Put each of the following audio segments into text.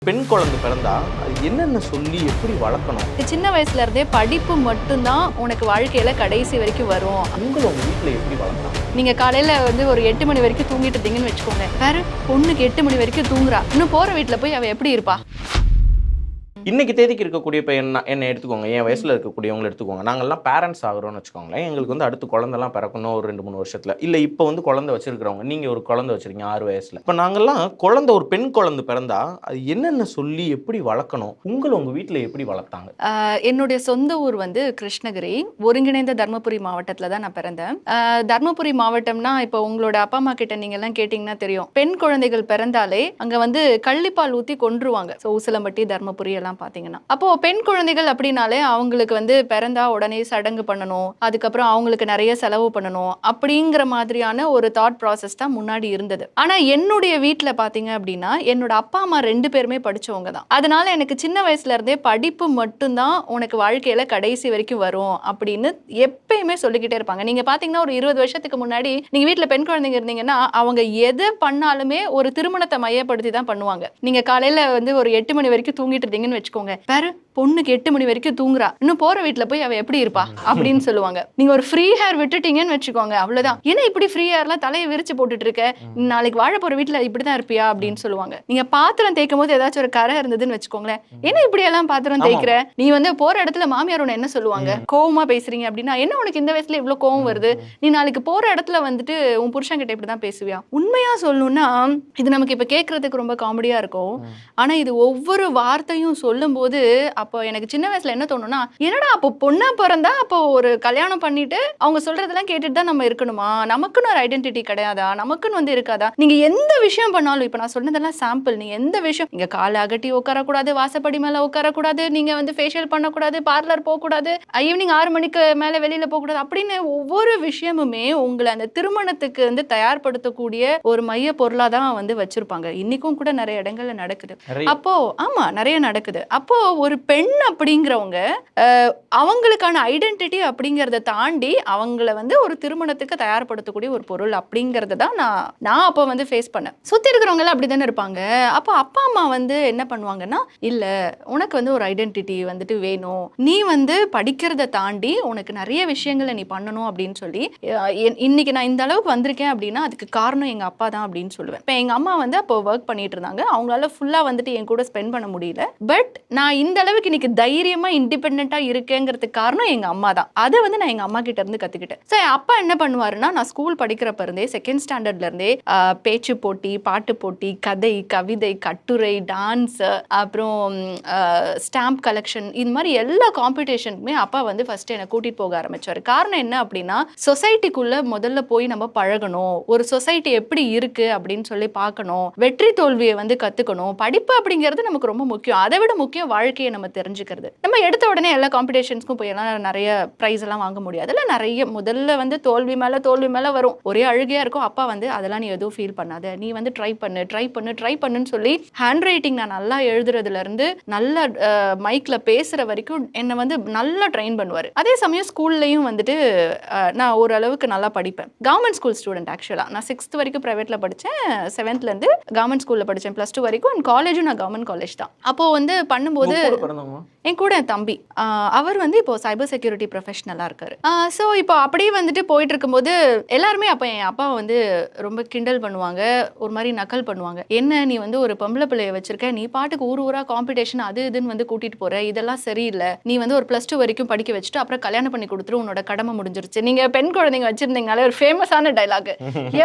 பெண் குழந்தை பிறந்தா அது என்னென்ன சொல்லி எப்படி வளர்க்கணும்? சின்ன வயசுல இருந்தே படிப்பு மட்டும்தான் உனக்கு வாழ்க்கையில கடைசி வரைக்கும் வரும். உங்களை உங்க வீட்டில் எப்படி வளர்த்தாங்க? நீங்க காலையில ஒரு 8 மணி வரைக்கும் தூங்கிட்டு இருந்தீங்கன்னு வச்சுக்கோங்க. வேற பொண்ணுக்கு 8 மணி வரைக்கும் தூங்குறா, இன்னும் போற வீட்டுல போய் அவ எப்படி இருப்பா? இன்னைக்கு தேதிக்கு இருக்கக்கூடிய இப்போ என்ன எடுத்துக்கோங்க, என் வயசுல இருக்கக்கூடியவங்களை எடுத்துக்கோங்க. நாங்கள்லாம் பேரண்ட்ஸ் ஆகிறோம்னு வச்சுக்கோங்களேன். எங்களுக்கு அடுத்து குழந்தைலாம் பிறக்கணும் ஒரு 2-3 வருஷத்துல. இல்லை இப்போ குழந்தை வச்சிருக்கிறவங்க, நீங்க ஒரு குழந்தை வச்சிருக்கீங்க 6 வயசுல. இப்போ நாங்கள்லாம் குழந்தை, ஒரு பெண் குழந்தை பிறந்தா அது என்னென்ன சொல்லி எப்படி வளர்க்கணும்? உங்களை உங்க வீட்டில் எப்படி வளர்த்தாங்க? என்னுடைய சொந்த ஊர் கிருஷ்ணகிரி, ஒருங்கிணைந்த தர்மபுரி மாவட்டத்துல தான் நான் பிறந்தேன். தர்மபுரி மாவட்டம்னா இப்போ உங்களோட அப்பா அம்மா கிட்ட நீங்க எல்லாம் கேட்டீங்கன்னா தெரியும். பெண் குழந்தைகள் பிறந்தாலே அங்க கள்ளிப்பால் ஊத்தி கொன்றுவாங்க. உசிலம்பட்டி, தர்மபுரி எல்லாம் பாத்தீங்கன்னா. அப்போ பெண் குழந்தைகள் அப்படின்னாலே அவங்களுக்கு பிறந்தா உடனே சடங்கு பண்ணணும், அதுக்கப்புறம் அவங்களுக்கு நிறைய செலவு பண்ணணும் அப்படிங்கிற மாதிரியான ஒரு தாட் ப்ராசஸ் தான் முன்னாடி இருந்தது. ஆனா என்னுடைய வீட்டுல பாத்தீங்க அப்படின்னா என்னோட அப்பா அம்மா 2 பேருமே படிச்சவங்க தான். அதனால எனக்கு சின்ன வயசுல இருந்தே படிப்பு மட்டும்தான் உனக்கு வாழ்க்கையில கடைசி வரைக்கும் வரும் அப்படின்னு எப்பயுமே சொல்லிக்கிட்டே இருப்பாங்க. நீங்க பாத்தீங்கன்னா ஒரு 20 வருஷத்துக்கு முன்னாடி நீங்க வீட்டுல பெண் குழந்தைங்க இருந்தீங்கன்னா அவங்க எதை பண்ணாலுமே ஒரு திருமணத்தை மையப்படுத்தி தான் பண்ணுவாங்க. நீங்க காலையில ஒரு 8 மணி வரைக்கும் தூங்கிட்டு இருந்தீங்கன்னு வச்சுக்கோங்க. வேற பொண்ணுக்கு 8 மணி வரைக்கும் தூங்குறா, இன்னும் போற வீட்டுல போய் அவ எப்படி இருப்பா அப்படின்னு சொல்லுவாங்க. நீங்க ஒரு ஃப்ரீ ஹேர் விட்டுட்டீங்கன்னு வச்சுக்கோங்க, அவ்வளவுதான். ஏன்னா இப்படி ஃப்ரீ ஹேர்லாம் தலையை விரிச்சு போட்டுட்டு இருக்க, நாளைக்கு வாழ போற வீட்டுல இப்படிதான் இருப்பியா அப்படின்னு சொல்லுவாங்க. நீங்க பாத்திரம் தேய்க்கும் போது ஏதாச்சும் ஒரு கரை இருந்ததுன்னு வச்சுக்கோங்களேன், ஏன்னா இப்படி எல்லாம் பாத்திரம் தேய்க்கிற, நீ போற இடத்துல மாமியார் உன்னை என்ன சொல்லுவாங்க, கோவமா பேசுறீங்க அப்படின்னா, என்ன உனக்கு இந்த வயசுல இவ்வளவு கோவம் வருது, நீ நாளைக்கு போற இடத்துல உன் புருஷன் கிட்ட இப்படிதான் பேசுவியா? உண்மையா சொல்லணும்னா இது நமக்கு இப்ப கேட்கறதுக்கு ரொம்ப காமெடியா இருக்கும். ஆனா இது ஒவ்வொரு வார்த்தையும் சொல்லும் போது அப்போ எனக்கு சின்ன வயசுல என்ன தோணும்னா, என்னடா அப்போ பொண்ணா பிறந்தா அப்போ ஒரு கல்யாணம் பண்ணிட்டு அவங்க சொல்றதெல்லாம் கேட்டுட்டு தான் நம்ம இருக்கணுமா? நமக்குன்னு ஒரு ஐடென்டிட்டி கிடையாதா? நமக்குன்னு இருக்காதா? நீங்க எந்த விஷயம் பண்ணாலும், இப்ப நான் சொன்னதெல்லாம் சாம்பிள், நீங்க எந்த விஷயம், நீங்க காலை அகட்டி உட்காரக்கூடாது, வாசப்படி மேல உட்காரக்கூடாது, நீங்க ஃபேஷியல் பண்ணக்கூடாது, பார்லர் போகக்கூடாது, ஈவினிங் 6 மணிக்கு மேல வெளியில போகக்கூடாது அப்படின்னு ஒவ்வொரு விஷயமுமே உங்களை அந்த திருமணத்துக்கு தயார்படுத்தக்கூடிய ஒரு மைய பொருளா தான் வச்சிருப்பாங்க. இன்னைக்கும் கூட நிறைய இடங்கள்ல நடக்குது. அப்போ ஆமா, நிறைய நடக்குது. அப்போ ஒரு பெண் அப்படிங்கிறவங்க அவங்களுக்கான ஐடென்டிட்டி அப்படிங்கறத தாண்டி அவங்கள ஒரு திருமணத்துக்கு தயார்படுத்தக்கூடிய ஒரு பொருள் அப்படிங்கறத தான் நான் அப்போ ஃபேஸ் பண்ணேன். சுத்தி இருக்கிறவங்க எல்லாம் அப்படிதானே இருப்பாங்க. அப்போ அப்பா அம்மா என்ன பண்ணுவாங்கன்னா, இல்ல உனக்கு ஒரு ஐடென்டிட்டி வேணும், நீ படிக்கிறத தாண்டி உனக்கு நிறைய விஷயங்களை நீ பண்ணணும் அப்படின்னு சொல்லி, இன்னைக்கு நான் இந்த அளவுக்கு வந்திருக்கேன் அப்படின்னா அதுக்கு காரணம் எங்க அப்பா தான் அப்படின்னு சொல்லுவேன். இப்போ எங்க அம்மா அப்போ ஒர்க் பண்ணிட்டு இருந்தாங்க, அவங்களால ஃபுல்லா என் கூட ஸ்பெண்ட் பண்ண முடியல. பட் நான் இந்த அளவுக்கு இன்னைக்கு தைரியமா இண்டிபெண்டா இருக்கேங்கிறதுக்கு காரணம் எங்க அம்மா தான். அதை நான் எங்க அம்மா கிட்ட இருந்து கத்துக்கிட்டேன். சோ அப்பா என்ன பண்ணுவாருன்னா, நான் ஸ்கூல் படிக்கிறப்ப இருந்தே, செகண்ட் ஸ்டாண்டர்ட்ல இருந்தே பேச்சு போட்டி, பாட்டு போட்டி, கதை, கவிதை, கட்டுரை, டான்ஸ், அப்புறம் ஸ்டாம்ப் கலெக்ஷன், இது மாதிரி எல்லா காம்படிஷனுக்குமே அப்பா ஃபர்ஸ்ட் என்னை கூட்டிட்டு போக ஆரம்பிச்சாரு. காரணம் என்ன அப்படின்னா, சொசைட்டிக்குள்ள முதல்ல போய் நம்ம பழகணும், ஒரு சொசைட்டி எப்படி இருக்கு அப்படின்னு சொல்லி பார்க்கணும், வெற்றி தோல்வியை கத்துக்கணும், படிப்பு அப்படிங்கிறது நமக்கு ரொம்ப முக்கியம். அதை விட முக்கியம் வாழ்க்கையை நம்ம தெரிஞ்சுக்கிறது. நம்ம எடுத்த உடனே எல்லா காம்படிஷன்ஸ்க்கும் போய் எல்லாம் நிறைய பிரைஸ் எல்லாம் வாங்க முடியாது. நிறைய முதல்ல தோல்வி மேல வரும், ஒரே அழுகையா இருக்கும். அப்பா அதெல்லாம் நீ எதுவும் ஃபீல் பண்ணாத, நீ ட்ரை பண்ணுன்னு சொல்லி ஹேண்ட் ரைட்டிங் நான் நல்லா எழுதுறதுல இருந்து நல்ல மைக்ல பேசுற வரைக்கும் என்ன நல்லா ட்ரெயின் பண்ணுவாரு. அதே சமயம் ஸ்கூல்லையும் நான் ஓரளவுக்கு நல்லா படிப்பேன். Government school student. ஆக்சுவலா நான் 6th வரைக்கும் பிரைவேட்ல படிச்சேன், 7th இருந்து கவர்மெண்ட் ஸ்கூல்ல படிச்சேன், +2 வரைக்கும். அண்ட் காலேஜும் நான் கவர்மெண்ட் காலேஜ் தான். அப்போ பண்ணும்போது என் கூட என் தம்பி, அவர் இப்போ சைபர் செக்யூரிட்டி ப்ரொஃபஷனலா இருக்காரு. ஸோ இப்போ அப்படியே போயிட்டு இருக்கும்போது எல்லாருமே அப்போ என் அப்பா ரொம்ப கிண்டல் பண்ணுவாங்க, ஒரு மாதிரி நக்கல் பண்ணுவாங்க. என்ன நீ ஒரு பொம்பளை பிள்ளைய வச்சிருக்க, நீ பாட்டுக்கு ஊரா காம்படிஷன் அது இதுன்னு கூட்டிட்டு போற, இதெல்லாம் சரியில்லை. நீ ஒரு +2 வரைக்கும் படிக்க வச்சுட்டு அப்புறம் கல்யாணம் பண்ணி கொடுத்துரு, உன்னோட கடமை முடிஞ்சிருச்சு. நீங்க பெண் குழந்தைங்க வச்சிருந்தீங்கனாலே ஒரு ஃபேமஸான டைலாக்,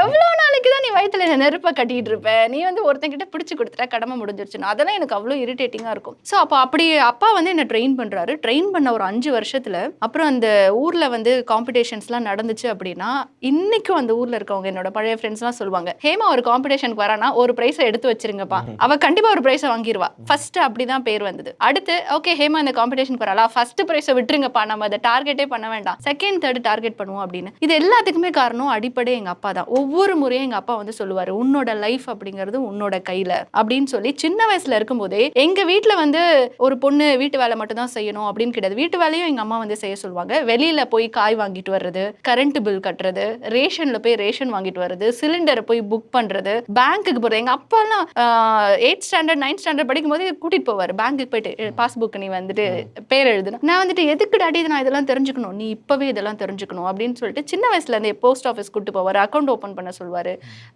எவ்வளவு நாளைக்கு தான் நீ வயித்துல நெருப்ப கட்டிட்டு இருப்ப, நீ ஒருத்தங்கிட்ட பிடிச்சு கொடுத்துட்டா கடமை முடிஞ்சிருச்சு. அதெல்லாம் எனக்கு அவ்வளவு இரிட்டேட்டிங்கா இருக்கும். ஸோ அப்போ அப்படி அப்பா என்ன ட்ரெயின் பண்றாரு. ட்ரெயின் பண்ண ஒரு 5 வருஷத்துல அப்புறம் அந்த ஊர்ல காம்படிஷன்ஸ்லாம் நடந்துச்சு அப்படின்னா, இன்னைக்கும் அந்த ஊர்ல இருக்கவங்க என்னோட பழைய ஃப்ரெண்ட்ஸ் எல்லாம் சொல்லுவாங்க, ஹேமா ஒரு காம்படிஷனுக்கு வரானா ஒரு பிரைஸை எடுத்து வச்சிருங்கப்பா, அவ கண்டிப்பா ஒரு பிரைஸை வாங்கிடுவா. ஃபர்ஸ்ட் அப்படிதான் பேர் வந்தது. அடுத்து ஓகே ஹேமா இந்த காம்படிஷனுக்கு வரலா, ஃபர்ஸ்ட் பிரைஸை விட்டுருங்கப்பா, நம்ம அதை டார்கெட்டே பண்ண வேண்டாம், செகண்ட் தேர்ட் டார்கெட் பண்ணுவோம் அப்படின்னு. இது எல்லாத்துக்குமே காரணம் அடிப்படை எங்க அப்பா தான். ஒவ்வொரு முறையும் எங்க அப்பா சொல்லுவாரு, உன்னோட லைஃப் அப்படிங்கிறது உன்னோட கையில அப்படின்னு சொல்லி சின்ன வயசுல இருக்கும்போதே எங்க வீட்டுல வந்து ஒரு பொண்ணு வீட்டு வேலை மட்டும் தான் செய்யணும் அப்படின்னு கிடையாது. வீட்டு வேலையும் எங்க அம்மா வந்து செய்ய சொல்லுவாங்க. வெளியில போய் காய் வாங்கிட்டு வர்றது, கரண்ட் பில் கட்டுறது, ரேஷன்ல போய் ரேஷன் வாங்கிட்டு வர்றது, சிலிண்டரை போய் புக் பண்றது, பேங்க்குக்கு போறது. எங்க அப்பாலாம் 8th ஸ்டாண்டர்ட் 9th ஸ்டாண்டர்ட் படிக்கும் போது கூட்டிட்டு போவாரு பேங்க்குக்கு போயிட்டு, பாஸ்புக் நீ வந்துட்டு பேர் எழுதணும். நான் வந்துட்டு எதுக்கு டாடி நான் இதெல்லாம் தெரிஞ்சுக்கணும், நீ இப்பவே இதெல்லாம் தெரிஞ்சுக்கணும் அப்படின்னு சொல்லிட்டு சின்ன வயசுல இருந்து போஸ்ட் ஆஃபீஸ் கூட்டு போவாரு, அக்கௌண்ட் ஓபன் பண்ண சொல்வாரு,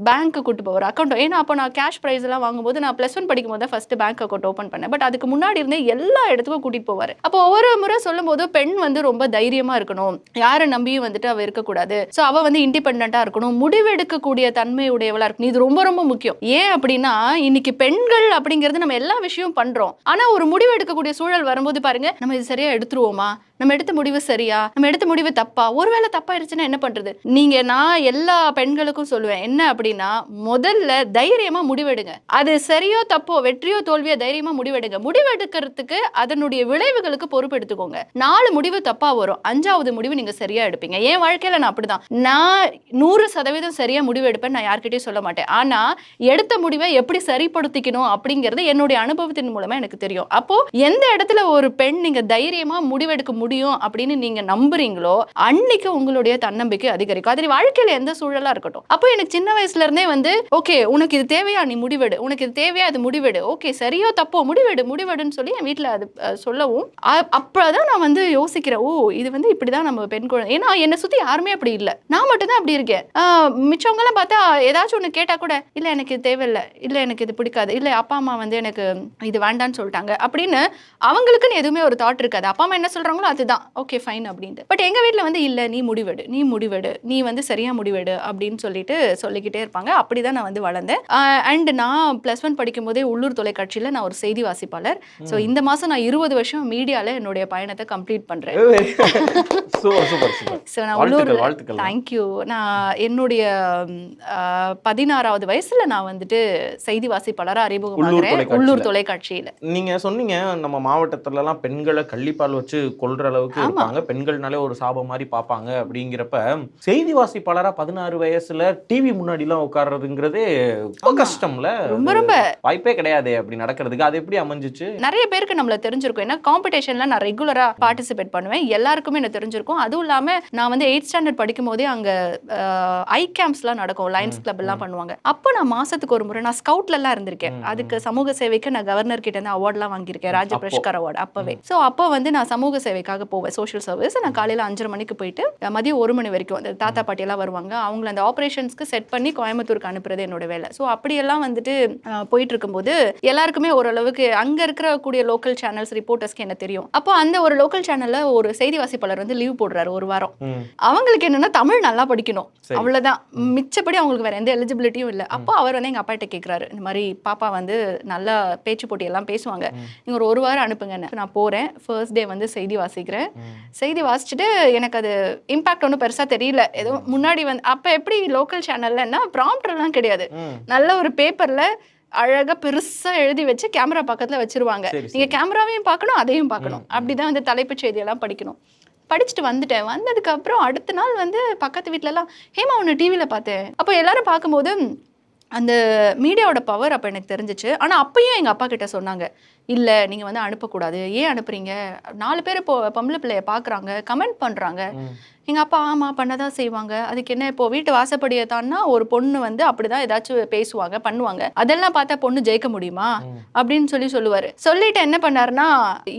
பேங்க்கு கூட்டு போவாரு அக்கௌண்ட். ஏன்னா அப்போ நான் கேஷ் பிரைஸ் எல்லாம் வாங்கும்போது நான் +1 படிக்கும் போது தான் ஃபர்ஸ்ட் பேங்க் அக்கௌண்ட் ஓபன் பண்ணேன். பட் அதுக்கு முன்னாடி இருந்தே எல்லா இடத்துக்கும் கூட்டிட்டு போவாரு. அப்போ ஒவ்வொரு முறை சொல்லும் போது பெண் வந்து ரொம்ப தைரியமா இருக்கணும், யாரை நம்பியும் வந்துட்டு அவ இருக்கக்கூடாது, சோ அவ வந்து இண்டிபெண்டா இருக்கணும், முடிவெடுக்கக்கூடிய தன்மை உடையவளா இருக்கணும். இது ரொம்ப ரொம்ப முக்கியம். ஏன் அப்படின்னா இன்னைக்கு பெண்கள் அப்படிங்கிறது நம்ம எல்லா விஷயம் பண்றோம், ஆனா ஒரு முடிவு எடுக்கக்கூடிய சூழல் வரும்போது பாருங்க, நம்ம இது சரியா எடுத்துருவோமா, நம்ம எடுத்த முடிவு சரியா, நம்ம எடுத்த முடிவு தப்பா, ஒருவேளை தப்பாயிருச்சுன்னா என்ன பண்றது. நான் எல்லா பெண்களுக்கும் சொல்லுவேன் என்ன அப்படின்னா, முதல்ல தைரியமா முடிவெடுங்க. அது சரியோ தப்போ, வெற்றியோ தோல்வியோ, தைரியமா முடிவெடுங்க. முடிவெடுக்கிறதுக்கு அதனுடைய விளைவுகளுக்கு பொறுப்பு எடுத்துக்கோங்க. 4 முடிவு தப்பா வரும், 5வது முடிவு நீங்க சரியா எடுப்பீங்க. என் வாழ்க்கையில நான் அப்படிதான், நான் 100% சரியா முடிவு எடுப்பேன், நான் யார்கிட்டயும் சொல்ல மாட்டேன். ஆனா எடுத்த முடிவை எப்படி சரிப்படுத்திக்கணும் அப்படிங்கிறது என்னுடைய அனுபவத்தின் மூலமா எனக்கு தெரியும். அப்போ எந்த இடத்துல ஒரு பெண் நீங்க தைரியமா முடிவெடுக்க முடியும் அப்படின்னு நீங்க நம்புறீங்களோ அன்னைக்கு உங்களுடைய தன்னம்பிக்கை அதிகரிக்கும். அது வாழ்க்கையில எந்த சூழலா இருக்கட்டும். அப்போ எனக்கு சின்ன வயசுல இருந்தே வந்து ஓகே உனக்கு இது தேவையா, நீ முடிவெடு, உனக்கு இது தேவையா, அது முடிவெடு, ஓகே சரியோ தப்போ முடிவெடுன்னு சொல்லி என் வீட்டுல அது சொல்லவும் அப்பதான் நான் வந்து யோசிக்கிறேன், ஓ இது வந்து இப்படிதான் நம்ம பெண் குழந்தை. ஏன்னா என்னை சுத்தி யாருமே அப்படி இல்லை, நான் மட்டும் தான் அப்படி இருக்கேன். மிச்சவங்க எல்லாம் பார்த்தா ஏதாச்சும் ஒண்ணு கேட்டா கூட இல்ல எனக்கு இது தேவையில்லை, இல்ல எனக்கு இது பிடிக்காது, இல்ல அப்பா அம்மா வந்து எனக்கு இது வேண்டான்னு சொல்லிட்டாங்க அப்படின்னு அவங்களுக்குன்னு எதுவுமே ஒரு தாட் இருக்காது. அப்பா அம்மா என்ன சொல்றாங்களோ அதுதான் ஓகே ஃபைன் அப்படின்ட்டு. பட் எங்க வீட்டுல வந்து இல்ல நீ முடிவெடு, நீ வந்து சரியா முடிவெடு அப்படின்னு சொல்லிட்டு சொல்லிக்கிட்டே இருப்பாங்க. அப்படிதான் நான் வந்து வளர்ந்தேன். அண்ட் நான் +1 படிக்கும் போதே உள்ளூர் தொலைக்காட்சியில நான் ஒரு செய்தி வாசிப்பாளர். ஸோ இந்த மாசம் நான் 20 வருஷம் மீடியால என்னுடைய பயணத்தை கம்ப்ளீட் பண்றேன். ஸோ நான் உள்ளூர் தேங்க்யூ. நான் என்னுடைய 16வது வயசுல நான் வந்துட்டு செய்தி வாசிப்பாளராக அறிமுகமாகிறேன் உள்ளூர் தொலைக்காட்சியில. நீங்க சொன்னீங்க நம்ம மாவட்டத்துல எல்லாம் பெண்களை கள்ளிப்பால் வச்சு கொல்ற அளவுக்கு இருப்பாங்க, பெண்கள்னாலே ஒரு சாபம் மாதிரி பார்ப்பாங்க. அப்படிங்கிறப்ப செய்தி வாசிப்பாளரா 16 வயசுல டிவி முன்னாடி எல்லாம் உட்கார்றதுங்கிறதே கஷ்டம்ல, ரொம்ப ரொம்ப வாய்ப்பே கிடையாது அப்படி நடக்கிறதுக்கு. அது எப்படி அமைஞ்சிச்சு? நிறைய பேருக்கு நம்மள தெரிஞ்சிருக்கும், ஏன்னா காம்படிஷன்ல நான் ரெகுலரா பார்ட்டிசிபேட் பண்ணுவேன், எல்லாருக்குமே எனக்கு தெரிஞ்சிருக்கும். அதுவும் இல்லாம நான் வந்து 8th ஸ்டாண்டர்ட் படிக்கும் போதே அங்க ஐ கேம்ப்ஸ்லாம் நடக்கும், லைன்ஸ் கிளப் எல்லாம் பண்ணுவாங்க. அப்போ நான் மாசத்துக்கு ஒரு முறை நான் ஸ்கவுட்ல எல்லாம் இருந்திருக்கேன். அதுக்கு சமூக சேவைக்கு நான் கவர்னர் கிட்ட இருந்து அவார்ட்லாம் வாங்கியிருக்கேன், ராஜ புரஸ்கார் அவார்டு அப்பவே. ஸோ அப்போ வந்து நான் சமூக சேவைக்காக போவேன், சோஷியல் சர்வீஸ். நான் காலையில 5:30 மணிக்கு போயிட்டு மதியம் 1 மணி வரைக்கும் அந்த தாத்தா பாட்டி எல்லாம் வருவாங்க, அவங்கள அந்த ஆபரேஷன்ஸ்க்கு செட் பண்ணி கோயம்புத்தூருக்கு அனுப்புறது என்னோட வேலை. ஸோ அப்படியெல்லாம் வந்துட்டு போயிட்டு இருக்கும்போது எல்லாருக்குமே ஓரளவுக்கு அங்க இருக்கிற கூடிய லோக்கல் சேனல்ஸ் ரிப்போர்ட்டர்ஸ்க்கு என்ன தெரியும். அப்போ அந்த ஒரு லோக்கல் சேனல்ல ஒரு செய்தி வாசிப்பாளர் வந்து லீவ் போடுறாரு ஒரு வாரம். அவங்களுக்கு என்னன்னா தமிழ் நல்லா படிக்கணும் அவ்வளவுதான், மிச்சப்படி அவங்களுக்கு வேற எந்த எலிஜிபிலிட்டியும் இல்லை. அப்போ அவர் வந்து எங்க அப்பா கிட்ட கேட்கிறாரு, இந்த மாதிரி பாப்பா வந்து நல்லா பேச்சு போட்டி எல்லாம் பேசுவாங்க, நீங்க ஒரு வாரம் அனுப்புங்கன்னு. நான் போறேன், ஃபர்ஸ்ட் டே வந்து செய்தி வாசிக்கிறேன். செய்தி வாசிச்சுட்டு எனக்கு அது இம்பாக்ட் ஒன்றும் பெருசா தெரியல. ஏதோ முன்னாடி வந்து அப்ப எப்படி லோக்கல் சேனல்லன்னா ப்ராம்ப்டர் எல்லாம் கிடையாது, நல்ல ஒரு பேப்பர்ல அழகா பெருசா எழுதி வச்சு கேமரா பக்கத்துல வச்சிருவாங்க, நீங்க கேமராவையும் பார்க்கணும் அதையும் பார்க்கணும், அப்படிதான் வந்து தலைப்புச் செய்தியெல்லாம் படிக்கணும். படிச்சுட்டு வந்துட்டேன். வந்ததுக்கு அப்புறம் அடுத்த நாள் வந்து பக்கத்து வீட்டுல எல்லாம் ஹேமா உன்னை டிவியில பார்த்தேன். அப்போ எல்லாரும் பார்க்கும்போது அந்த மீடியாவோட பவர் அப்போ எனக்கு தெரிஞ்சிச்சு. ஆனால் அப்பயும் எங்கள் அப்பா கிட்ட சொன்னாங்க, இல்லை நீங்கள் வந்து அனுப்பக்கூடாது, ஏன் அனுப்புறீங்க, 4 பேர் இப்போ பொம்பளை பிள்ளைய பார்க்குறாங்க, கமெண்ட் பண்ணுறாங்க. எங்கள் அப்பா ஆமாம் பண்ணதான் செய்வாங்க, அதுக்கு என்ன, இப்போ வீட்டு வாசப்படியை தான்னா ஒரு பொண்ணு வந்து அப்படிதான் ஏதாச்சும் பேசுவாங்க பண்ணுவாங்க, அதெல்லாம் பார்த்தா பொண்ணு ஜெயிக்க முடியுமா அப்படின்னு சொல்லுவார். சொல்லிட்டு என்ன பண்ணாருன்னா,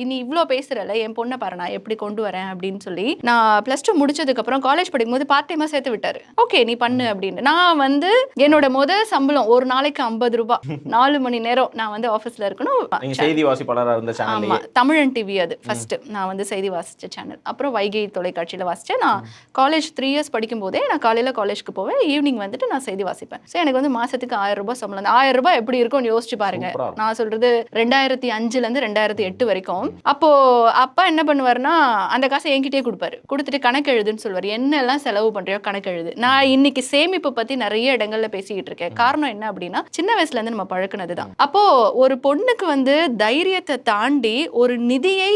இனி இவ்வளோ பேசுறல என் பொண்ணை பாரு நான் எப்படி கொண்டு வரேன் அப்படின்னு சொல்லி நான் +2 முடிச்சதுக்கப்புறம் காலேஜ் படிக்கும்போது பார்ட் டைமாக சேர்த்து விட்டாரு. ஓகே நீ பண்ணு அப்படின்னு. நான் வந்து என்னோட முதல் சம்பளம் ஒரு நாளைக்கு 50 ரூபாய், 4 மணி நேரம் நான் வந்து ஆஃபீஸில் இருக்கணும். செய்தி வாசிப்பாளராக இருந்த சேனல். ஆமாம், தமிழன் டிவி அது ஃபர்ஸ்ட் நான் வந்து செய்தி வாசிச்ச சேனல். அப்புறம் வைகை தொலைக்காட்சியில் வாசிச்சேன். நான் காலேஜ் 3 இயர்ஸ் படிக்கும் போதே நான் காலையில் காலேஜ்க்கு போவேன், ஈவினிங் வந்துட்டு நான் செய்தி வாசிப்பேன். ஸோ எனக்கு வந்து மாசத்துக்கு 1000 ரூபாய் சம்பளம். 1000 ரூபாய் எப்படி இருக்கும்னு யோசிச்சு பாருங்க. நான் சொல்றது 2005லேருந்து 2008 வரைக்கும். அப்போ அப்பா என்ன பண்ணுவாருன்னா அந்த காசை என்கிட்டயே கொடுப்பாரு, கொடுத்துட்டு கணக்கு எழுதுன்னு சொல்லுவார், என்னெல்லாம் செலவு பண்றியோ கணக்கு எழுது. நான் இன்னைக்கு சேமிப்பு பத்தி நிறைய இடங்கள்ல பேசிக்கிட்டு இருக்கேன். காரணம் என்ன அப்படின்னா சின்ன வயசுல இருந்து நம்ம பழக்கினதுதான். அப்போ ஒரு பொண்ணுக்கு வந்து தைரியத்தை தாண்டி ஒரு நிதியை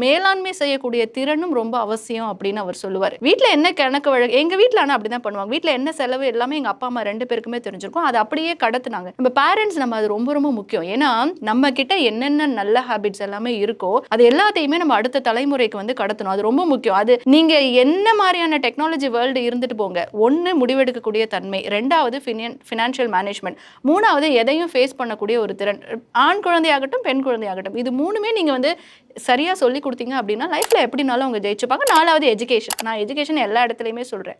மேலாண்மை செய்யக்கூடிய திறனும் ரொம்ப அவசியம் அப்படின்னு அவர் சொல்லுவார். சொல்லுவார். வீட்டில் என்ன கணக்கு வழக்கு, எங்கள் வீட்டில் ஆனால் அப்படி தான் பண்ணுவாங்க. வீட்டில் என்ன செலவு எல்லாமே எங்கள் அப்பா அம்மா 2 பேருக்குமே தெரிஞ்சிருக்கும். அது அப்படியே கடத்துனாங்க. நம்ம பேரண்ட்ஸ் நம்ம அது ரொம்ப ரொம்ப முக்கியம். ஏன்னா நம்ம கிட்ட என்னென்ன நல்ல ஹேபிட்ஸ் எல்லாமே இருக்கோ அது எல்லாத்தையுமே நம்ம அடுத்த தலைமுறைக்கு வந்து கடத்தணும். அது ரொம்ப முக்கியம். அது நீங்க என்ன மாதிரியான டெக்னாலஜி வேர்ல்டு இருந்துட்டு போங்க. 1 முடிவெடுக்கக்கூடிய தன்மை, 2வது ஃபினான்ஷியல் மேனேஜ்மெண்ட், 3வது எதையும் ஃபேஸ் பண்ணக்கூடிய ஒரு திறன். ஆண் குழந்தையாகட்டும் பெண் குழந்தையாகட்டும் இது 3மே நீங்க வந்து சரியா சொல்லி கொடுத்தீங்க அப்படின்னா லைஃப்ல எப்படினாலும் அவங்க ஜெயிச்சுப்பாங்க. 4வது எஜுகேஷன். நான் எஜுகேஷன் எல்லா இடத்துலையுமே சொல்றேன்.